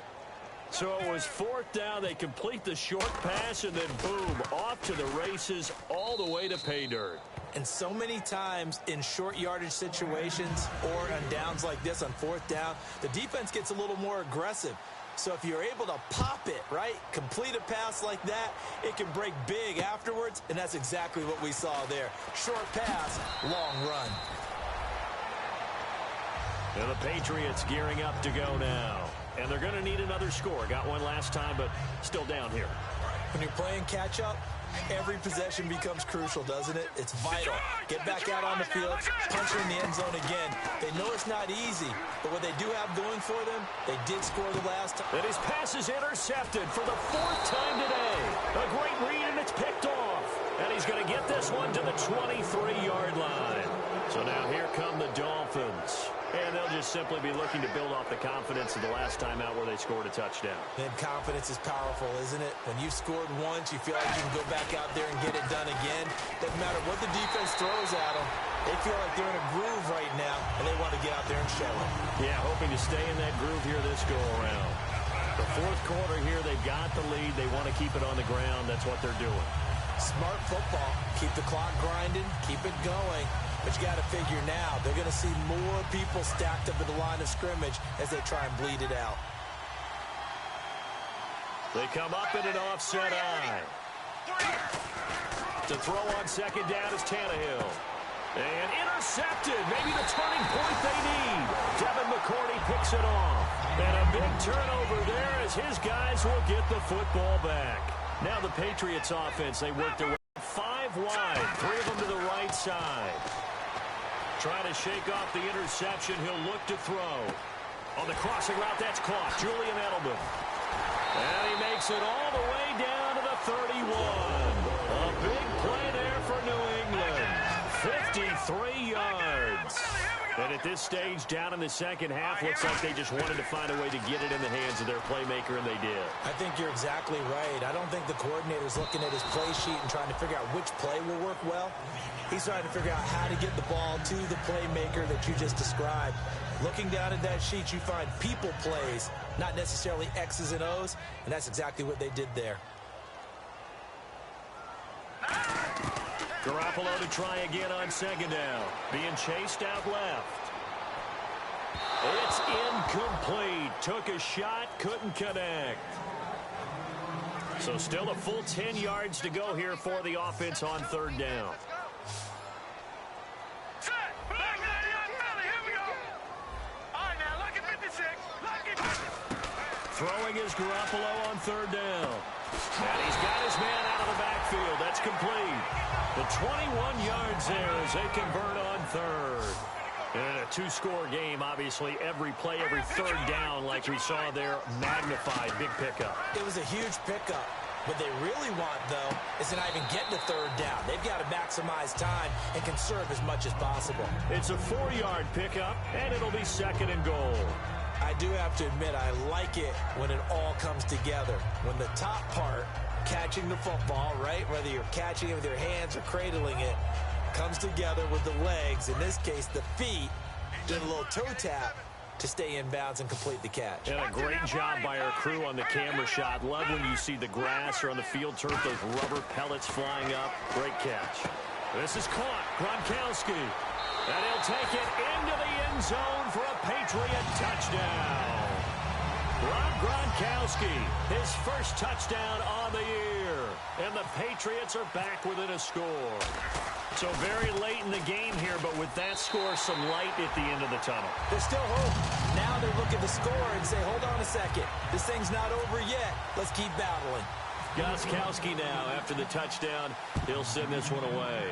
[SPEAKER 2] So it was 4th down. They complete the short pass, and then boom, off to the races all the way to pay dirt.
[SPEAKER 3] And so many times in short yardage situations or on downs like this on 4th down, the defense gets a little more aggressive. So if you're able to pop it, right, complete a pass like that, it can break big afterwards, and that's exactly what we saw there. Short pass, long run.
[SPEAKER 2] And the Patriots gearing up to go now. And they're going to need another score. Got one last time, but still down here.
[SPEAKER 3] When you're playing catch-up, every possession becomes crucial, doesn't it? It's vital. Get back out on the field, punch in the end zone again. They know it's not easy, but what they do have going for them, they did score the last time.
[SPEAKER 2] And his pass is intercepted for the 4th time today. A great read, and it's picked off. And he's going to get this one to the 23-yard line. So now here come the Dolphins. And they'll just simply be looking to build off the confidence of the last time out where they scored a touchdown.
[SPEAKER 3] And confidence is powerful, isn't it? When you scored once, you feel like you can go back out there and get it done again. Doesn't matter what the defense throws at them. They feel like they're in a groove right now, and they want to get out there and show it.
[SPEAKER 2] Yeah, hoping to stay in that groove here this go-around. The 4th quarter here, they've got the lead. They want to keep it on the ground. That's what they're doing.
[SPEAKER 3] Smart football. Keep the clock grinding. Keep it going. But you got to figure now, they're going to see more people stacked up at the line of scrimmage as they try and bleed it out.
[SPEAKER 2] They come up in an offset eye. To throw on 2nd down is Tannehill. And intercepted. Maybe the turning point they need. Devin McCourty picks it off. And a big turnover there as his guys will get the football back. Now the Patriots offense, they work their way 5 wide. 3 of them to the right side. Trying to shake off the interception. He'll look to throw. On the crossing route, that's caught. Julian Edelman. And he makes it all the way down to the 31. A big play there for New England. 53 yards. And at this stage, down in the second half, looks like they just wanted to find a way to get it in the hands of their playmaker, and they did.
[SPEAKER 3] I think you're exactly right. I don't think the coordinator's looking at his play sheet and trying to figure out which play will work well. He's trying to figure out how to get the ball to the playmaker that you just described. Looking down at that sheet, you find people plays, not necessarily X's and O's, and that's exactly what they did there.
[SPEAKER 2] Garoppolo to try again on 2nd down. Being chased out left. It's incomplete. Took a shot, couldn't connect. So still a full 10 yards to go here for the offense on 3rd down. Throwing is Garoppolo on 3rd down. And he's got his man out of the backfield. That's complete. The 21 yards there as they convert on 3rd. And in a 2-score game, obviously, every play, every 3rd down, like we saw there, magnified. Big pickup.
[SPEAKER 3] It was a huge pickup. What they really want, though, is to not even get to 3rd down. They've got to maximize time and conserve as much as possible.
[SPEAKER 2] It's a 4-yard pickup, and it'll be 2nd and goal.
[SPEAKER 3] I do have to admit, I like it when it all comes together. When the top part, catching the football, right, whether you're catching it with your hands or cradling it, comes together with the legs, in this case the feet, doing a little toe tap to stay in bounds and complete the catch.
[SPEAKER 2] And a great job by our crew on the camera shot. Love when you see the grass or on the field turf, those rubber pellets flying up. Great catch. This is caught. Gronkowski. And he'll take it into the end zone for a Patriot touchdown. Rob Gronkowski, his first touchdown on the year. And the Patriots are back within a score. So very late in the game here, but with that score, some light at the end of the tunnel.
[SPEAKER 3] There's still hope. Now they look at the score and say, hold on a second. This thing's not over yet. Let's keep battling.
[SPEAKER 2] Gronkowski now, after the touchdown, he'll send this one away.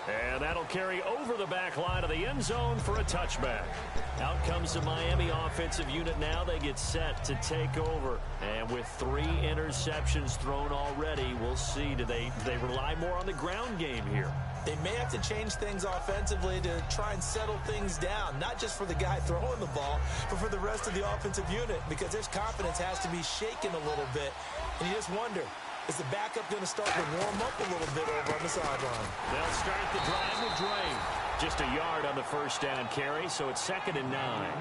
[SPEAKER 2] And that'll carry over the back line of the end zone for a touchback. Out comes the Miami offensive unit now. They get set to take over. And with 3 interceptions thrown already, we'll see. Do they rely more on the ground game here?
[SPEAKER 3] They may have to change things offensively to try and settle things down, not just for the guy throwing the ball, but for the rest of the offensive unit, because their confidence has to be shaken a little bit. And you just wonder, Is the backup going to start to warm up a little bit over on the sideline?
[SPEAKER 2] They'll start the drive with Dre. Just a yard on the first down carry, so it's 2nd and 9.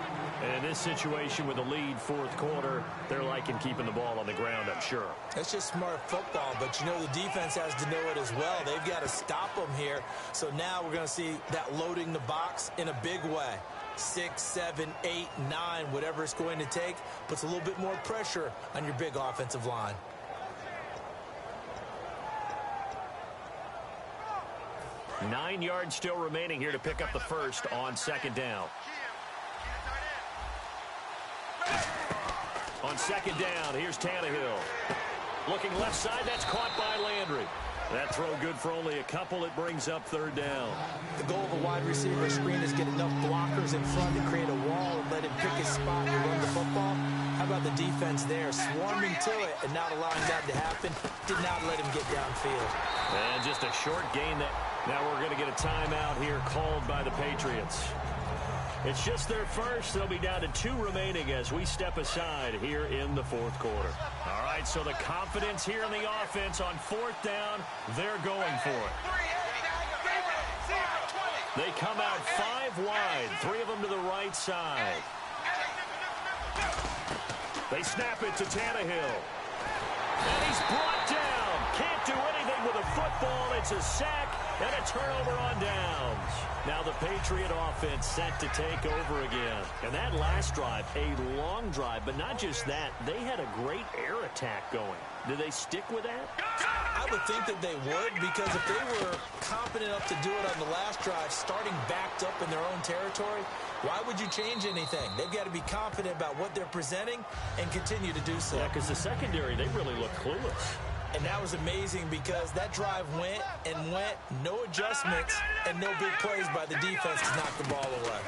[SPEAKER 2] And in this situation with the lead fourth quarter, they're liking keeping the ball on the ground, I'm sure.
[SPEAKER 3] That's just smart football, but you know the defense has to know it as well. They've got to stop them here. So now we're going to see that loading the box in a big way. 6, 7, 8, 9, whatever it's going to take, puts a little bit more pressure on your big offensive line.
[SPEAKER 2] Nine yards still remaining here to pick up the first on 2nd down. On 2nd down, here's Tannehill. Looking left side, that's caught by Landry. That throw good for only a couple. It brings up 3rd down.
[SPEAKER 3] The goal of a wide receiver screen is get enough blockers in front to create a wall and let him pick his spot and run the football. How about the defense there, swarming to it and not allowing that to happen? Did not let him get downfield.
[SPEAKER 2] And just a short gain. Now we're going to get a timeout here called by the Patriots. It's just their first. They'll be down to 2 remaining as we step aside here in the fourth quarter. All right, so the confidence here in the offense on 4th down, they're going for it. They come out 5 wide, 3 of them to the right side. They snap it to Tannehill. And he's brought down. Can't do anything with a football. It's a sack and a turnover on downs. Now the Patriot offense set to take over again. And that last drive, a long drive, but not just that. They had a great air attack going. Did they stick with that?
[SPEAKER 3] I would think that they would, because if they were competent enough to do it on the last drive, starting backed up in their own territory, why would you change anything? They've got to be confident about what they're presenting and continue to do so.
[SPEAKER 2] Yeah, because the secondary, they really look clueless.
[SPEAKER 3] And that was amazing because that drive went and went, no adjustments, and no big plays by the defense to knock the ball away.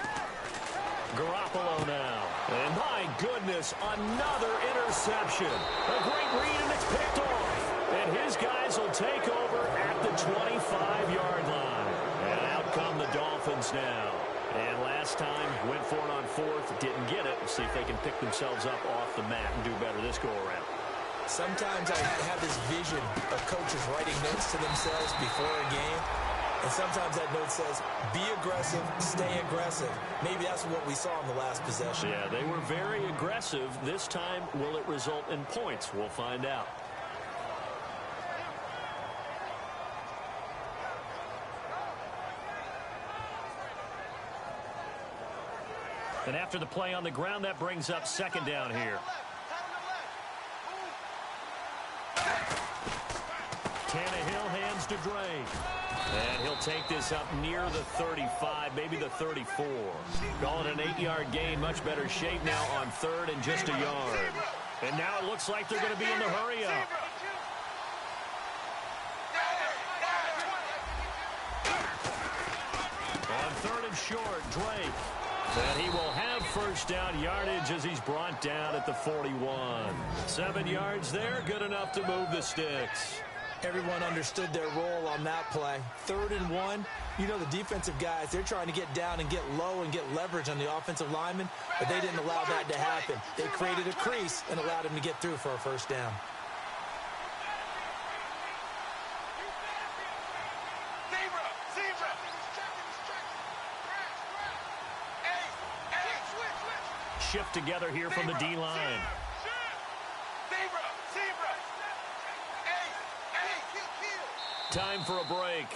[SPEAKER 2] Garoppolo now. And my goodness, another interception. A great read, and it's picked off. And his guys will take over at the 25-yard line. And out come the Dolphins now. And last time, went for it on 4th, didn't get it. See if they can pick themselves up off the mat and do better this go-around.
[SPEAKER 3] Sometimes I have this vision of coaches writing notes to themselves before a game. And sometimes that note says, be aggressive, stay aggressive. Maybe that's what we saw in the last possession.
[SPEAKER 2] Yeah, they were very aggressive. This time, will it result in points? We'll find out. And after the play on the ground, that brings up 2nd down here. Tannehill hands to Dre. And he'll take this up near the 35, maybe the 34. Calling an 8-yard gain, much better shape now on 3rd and just a yard. And now it looks like they're going to be in the hurry-up. On 3rd and short, Drake. And he will have first down yardage as he's brought down at the 41. 7 yards there, good enough to move the sticks.
[SPEAKER 3] Everyone understood their role on that play. 3rd and 1, you know the defensive guys, they're trying to get down and get low and get leverage on the offensive lineman, but they didn't allow that to happen. They created a crease and allowed him to get through for a first down.
[SPEAKER 2] Shift together here from the D-line. Time for a break.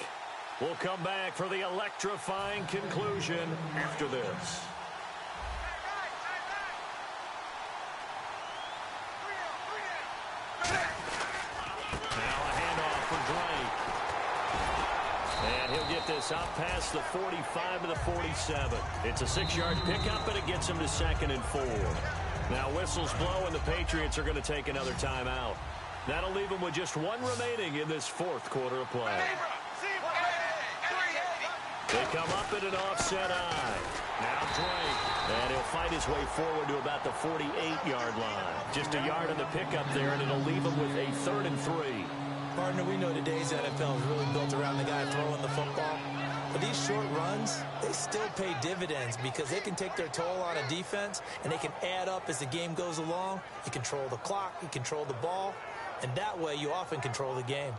[SPEAKER 2] We'll come back for the electrifying conclusion after this. Now a handoff for Drake. And he'll get this out past the 45 to the 47. It's a 6-yard pickup, and it gets him to 2nd and 4. Now whistles blow, and the Patriots are going to take another timeout. That'll leave them with just 1 remaining in this fourth quarter of play. They come up at an offset eye. Now Drake. And he'll fight his way forward to about the 48-yard line. Just a yard on the pickup there, and it'll leave him with a 3rd and 3.
[SPEAKER 3] Partner, we know today's NFL is really built around the guy throwing the football. But these short runs, they still pay dividends because they can take their toll on a defense, and they can add up as the game goes along. You control the clock, you control the ball. and that way you often control the game.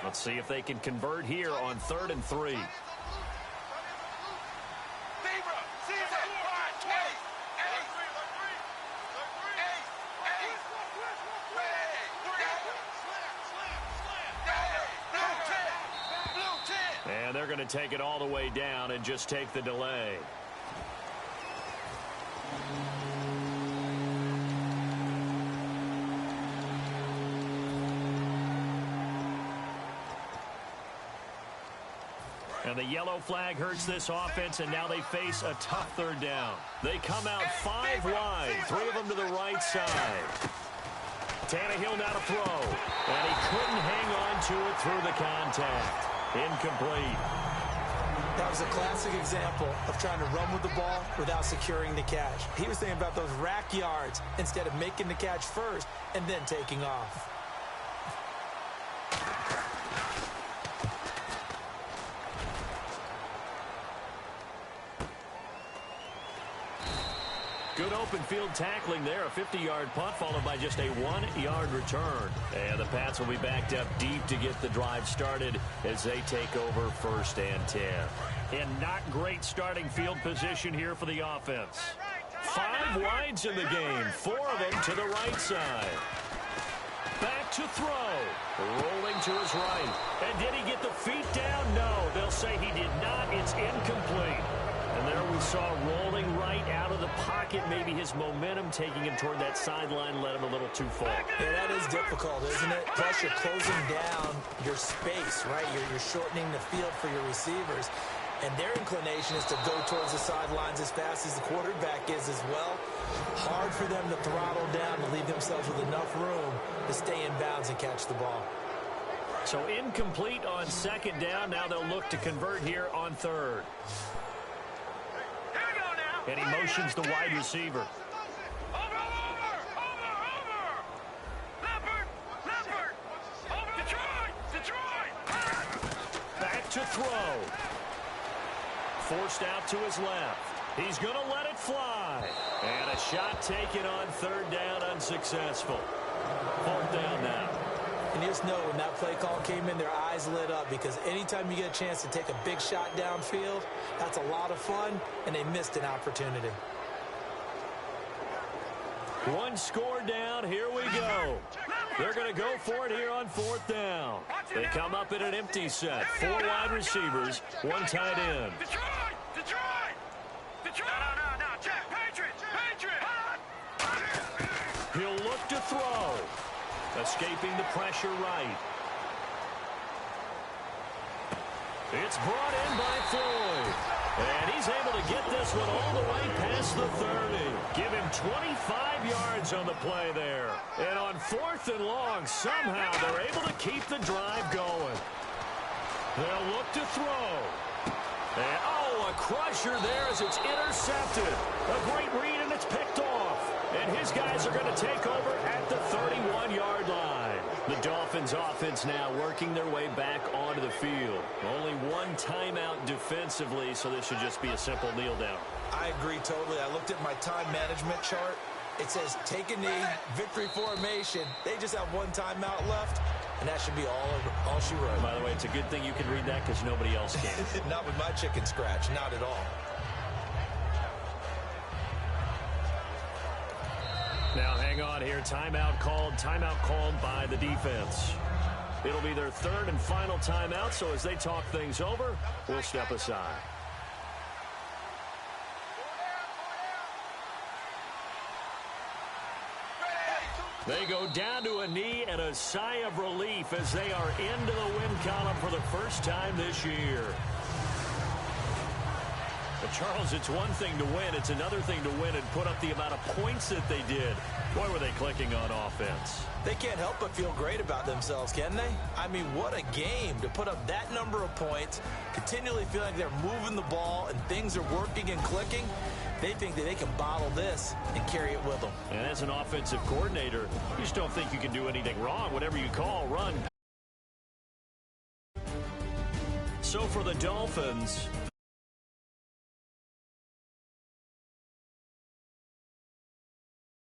[SPEAKER 2] Let's see if they can convert here on 3rd and 3. And they're going to take it all the way down and just take the delay. And the yellow flag hurts this offense, and now they face a tough 3rd down. They come out 5 wide, 3 of them to the right side. Tannehill now to throw, and he couldn't hang on to it through the contact. Incomplete.
[SPEAKER 3] That was a classic example of trying to run with the ball without securing the catch. He was thinking about those rack yards instead of making the catch first and then taking off.
[SPEAKER 2] Good open field tackling there. A 50-yard punt followed by just a 1-yard return. And the Pats will be backed up deep to get the drive started as they take over 1st and 10. And not great starting field position here for the offense. 5 wides in the game, 4 of them to the right side. Back to throw. Rolling to his right. And did he get the feet down? No. They'll say he did not. It's incomplete. And there we saw rolling right out of the pocket. Maybe his momentum taking him toward that sideline led him a little too far.
[SPEAKER 3] Yeah, that is difficult, isn't it? Plus, you're closing down your space, right? You're shortening the field for your receivers. And their inclination is to go towards the sidelines as fast as the quarterback is as well. Hard for them to throttle down to leave themselves with enough room to stay in bounds and catch the ball.
[SPEAKER 2] So incomplete on 2nd down. Now they'll look to convert here on 3rd. And he motions the wide receiver.
[SPEAKER 4] Over. Detroit.
[SPEAKER 2] Back to throw. Forced out to his left. He's going to let it fly. And a shot taken on 3rd down, unsuccessful. 4th down now.
[SPEAKER 3] And you just know when that play call came in, their eyes lit up, because anytime you get a chance to take a big shot downfield, that's a lot of fun, and they missed an opportunity.
[SPEAKER 2] 1 score down. Here we go. They're going to go for it here on 4th down. They come up in an empty set. 4 wide receivers, 1 tight end.
[SPEAKER 4] Detroit. No. Check. Patriots.
[SPEAKER 2] He'll look to throw. Escaping the pressure right. It's brought in by Floyd. And he's able to get this one all the way past the 30. Give him 25 yards on the play there. And on 4th and long, somehow they're able to keep the drive going. They'll look to throw. And, a crusher there as it's intercepted. A great read, and it's picked off. And his guys are going to take over at the 31-yard line. The Dolphins offense now working their way back onto the field. Only 1 timeout defensively, so this should just be a simple kneel down.
[SPEAKER 3] I agree totally. I looked at my time management chart. It says take a knee, victory formation. They just have 1 timeout left, and that should be all she wrote.
[SPEAKER 2] By the way, it's a good thing you can read that because nobody else can.
[SPEAKER 3] Not with my chicken scratch, not at all.
[SPEAKER 2] Now hang on here. Timeout called by the defense. It'll be their 3rd and final timeout, so as they talk things over, we'll step aside. They go down to a knee and a sigh of relief as they are into the win column for the first time this year. But Charles, it's one thing to win. It's another thing to win and put up the amount of points that they did. Boy, were they clicking on offense.
[SPEAKER 3] They can't help but feel great about themselves, can they? I mean, what a game to put up that number of points, continually feel like they're moving the ball and things are working and clicking. They think that they can bottle this and carry it with them.
[SPEAKER 2] And as an offensive coordinator, you just don't think you can do anything wrong. Whatever you call, run. So for the Dolphins,